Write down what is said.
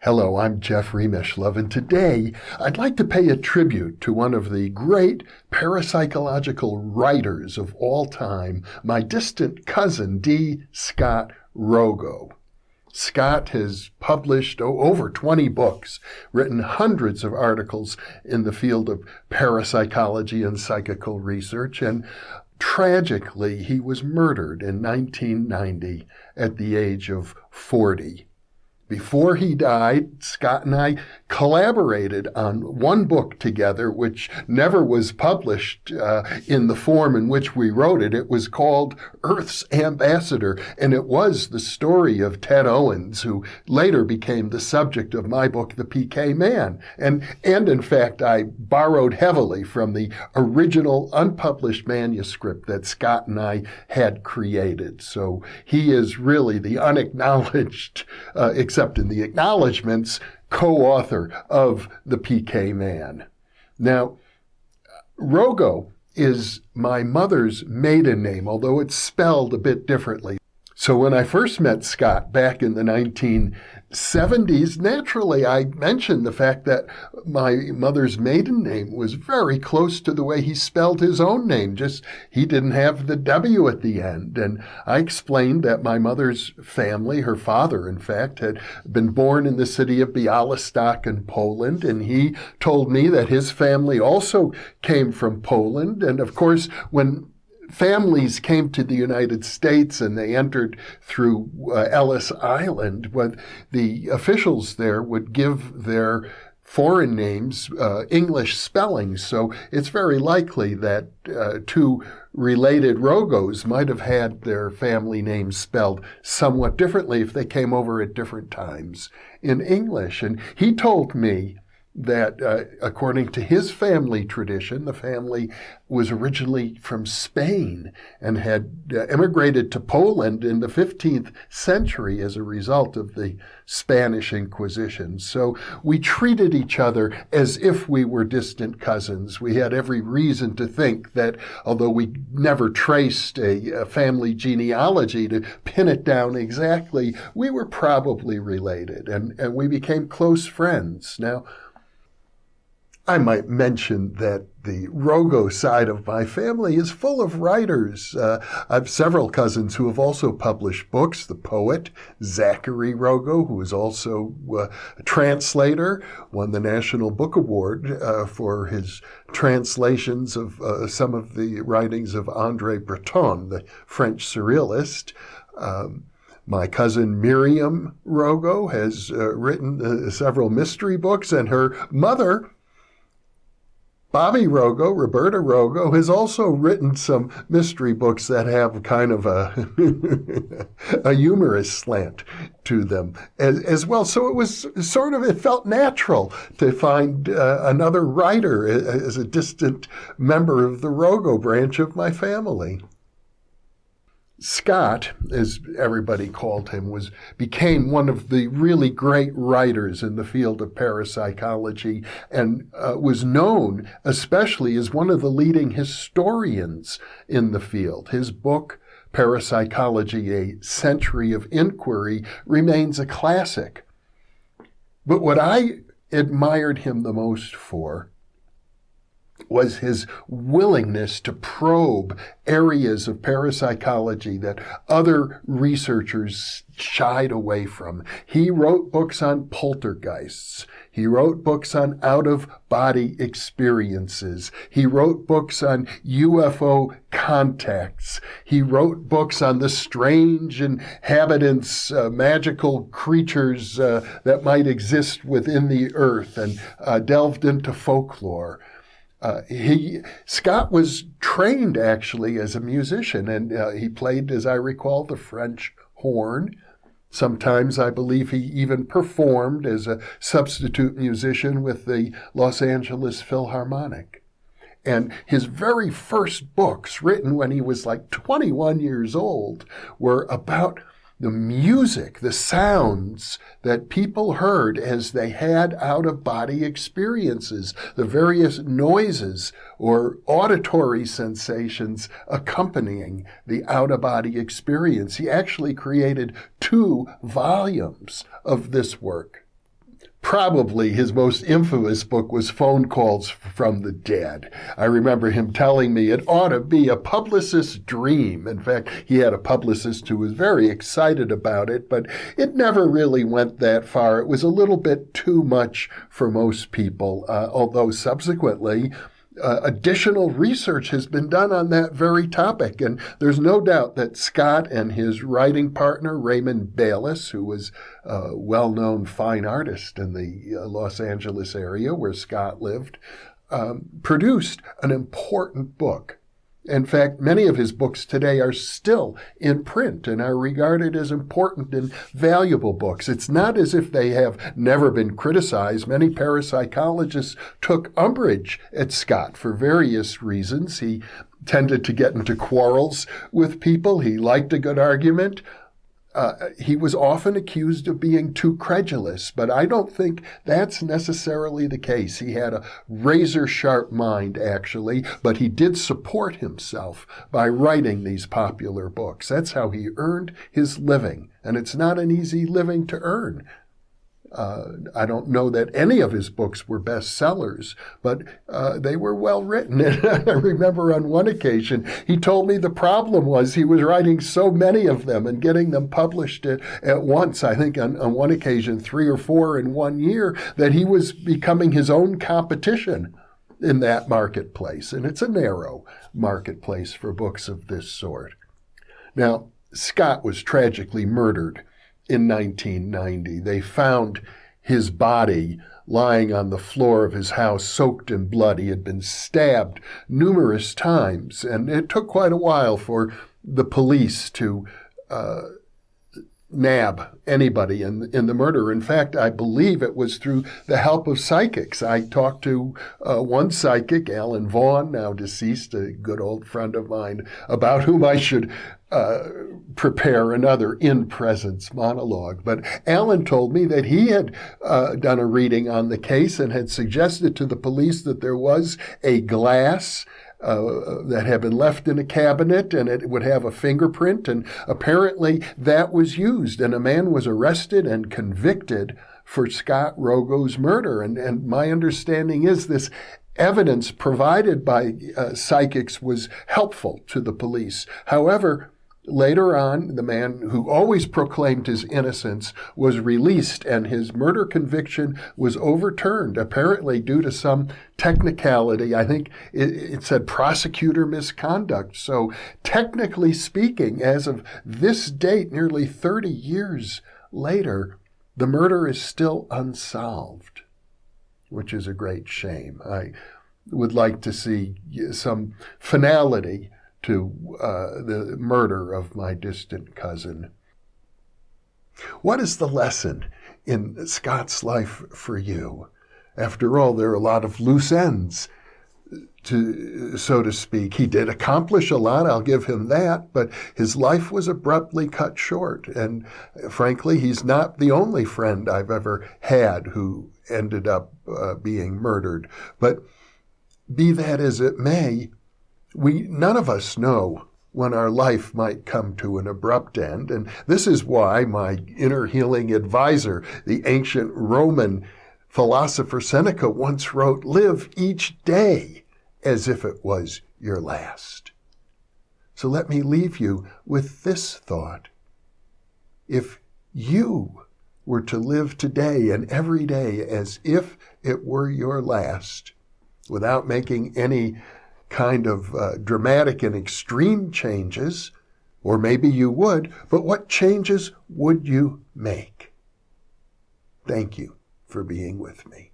Hello, I'm Jeffrey Mishlove, and today I'd like to pay a tribute to one of the great parapsychological writers of all time, my distant cousin, D. Scott Rogo. Scott has published over 20 books, written hundreds of articles in the field of parapsychology and psychical research, and tragically, he was murdered in 1990 at the age of 40. Before he died, Scott and I collaborated on one book together, which never was published in the form in which we wrote it. It was called Earth's Ambassador, and it was the story of Ted Owens, who later became the subject of my book, The PK Man. And in fact, I borrowed heavily from the original unpublished manuscript that Scott and I had created. So he is really the unacknowledged, except in the acknowledgments, co-author of The PK Man. Now, Rogo is my mother's maiden name, although it's spelled a bit differently. So when I first met Scott back in the 1970s, naturally I mentioned the fact that my mother's maiden name was very close to the way he spelled his own name, just he didn't have the W at the end. And I explained that my mother's family, her father in fact, had been born in the city of Białystok in Poland, and he told me that his family also came from Poland. And of course, when families came to the United States and they entered through Ellis Island, when the officials there would give their foreign names English spellings. So it's very likely that two related Rogos might have had their family names spelled somewhat differently if they came over at different times in English. And he told me that according to his family tradition, the family was originally from Spain and had immigrated to Poland in the 15th century as a result of the Spanish Inquisition. So we treated each other as if we were distant cousins. We had every reason to think that although we never traced a family genealogy to pin it down exactly, we were probably related, and we became close friends. Now, I might mention that the Rogo side of my family is full of writers. I have several cousins who have also published books. The poet, Zachary Rogo, who is also a translator, won the National Book Award for his translations of some of the writings of André Breton, the French surrealist. My cousin Miriam Rogo has written several mystery books, and her mother, Bobby Rogo, Roberta Rogo, has also written some mystery books that have kind of a humorous slant to them as well. So it was it felt natural to find another writer as a distant member of the Rogo branch of my family. Scott, as everybody called him, became one of the really great writers in the field of parapsychology, and was known especially as one of the leading historians in the field. His book, Parapsychology, A Century of Inquiry, remains a classic. But what I admired him the most for was his willingness to probe areas of parapsychology that other researchers shied away from. He wrote books on poltergeists. He wrote books on out-of-body experiences. He wrote books on UFO contacts. He wrote books on the strange inhabitants, magical creatures that might exist within the earth, and delved into folklore. Scott was trained actually as a musician, and he played, as I recall, the French horn. Sometimes I believe he even performed as a substitute musician with the Los Angeles Philharmonic. And his very first books, written when he was like 21 years old, were about the music, the sounds that people heard as they had out-of-body experiences, the various noises or auditory sensations accompanying the out-of-body experience. He actually created 2 volumes of this work. Probably his most infamous book was Phone Calls from the Dead. I remember him telling me it ought to be a publicist's dream. In fact, he had a publicist who was very excited about it, but it never really went that far. It was a little bit too much for most people, although subsequently additional research has been done on that very topic. And there's no doubt that Scott and his writing partner, Raymond Bayless, who was a well-known fine artist in the Los Angeles area where Scott lived, produced an important book. In fact, many of his books today are still in print and are regarded as important and valuable books. It's not as if they have never been criticized. Many parapsychologists took umbrage at Scott for various reasons. He tended to get into quarrels with people. He liked a good argument. He was often accused of being too credulous, but I don't think that's necessarily the case. He had a razor-sharp mind, actually, but he did support himself by writing these popular books. That's how he earned his living, and it's not an easy living to earn. I don't know that any of his books were bestsellers, but they were well written. And I remember on one occasion, he told me the problem was he was writing so many of them and getting them published at once, I think on one occasion, 3 or 4 in 1 year, that he was becoming his own competition in that marketplace. And it's a narrow marketplace for books of this sort. Now, Scott was tragically murdered in 1990. They found his body lying on the floor of his house, soaked in blood. He had been stabbed numerous times, and it took quite a while for the police to nab anybody in the murder. In fact, I believe it was through the help of psychics. I talked to one psychic, Alan Vaughn, now deceased, a good old friend of mine, about whom I should prepare another InPresence monologue. But Alan told me that he had done a reading on the case and had suggested to the police that there was a glass that had been left in a cabinet, and it would have a fingerprint, and apparently that was used, and a man was arrested and convicted for Scott Rogo's murder. And my understanding is this evidence provided by psychics was helpful to the police. However, later on, the man who always proclaimed his innocence was released, and his murder conviction was overturned, apparently due to some technicality. I think it said prosecutor misconduct. So technically speaking, as of this date, nearly 30 years later, the murder is still unsolved, which is a great shame. I would like to see some finality to the murder of my distant cousin. What is the lesson in Scott's life for you? After all, there are a lot of loose ends, so to speak. He did accomplish a lot, I'll give him that, but his life was abruptly cut short. And frankly, he's not the only friend I've ever had who ended up being murdered. But be that as it may, none of us know when our life might come to an abrupt end. And this is why my inner healing advisor, the ancient Roman philosopher Seneca, once wrote, "Live each day as if it was your last." So let me leave you with this thought. If you were to live today and every day as if it were your last, without making any kind of dramatic and extreme changes, or maybe you would, but what changes would you make? Thank you for being with me.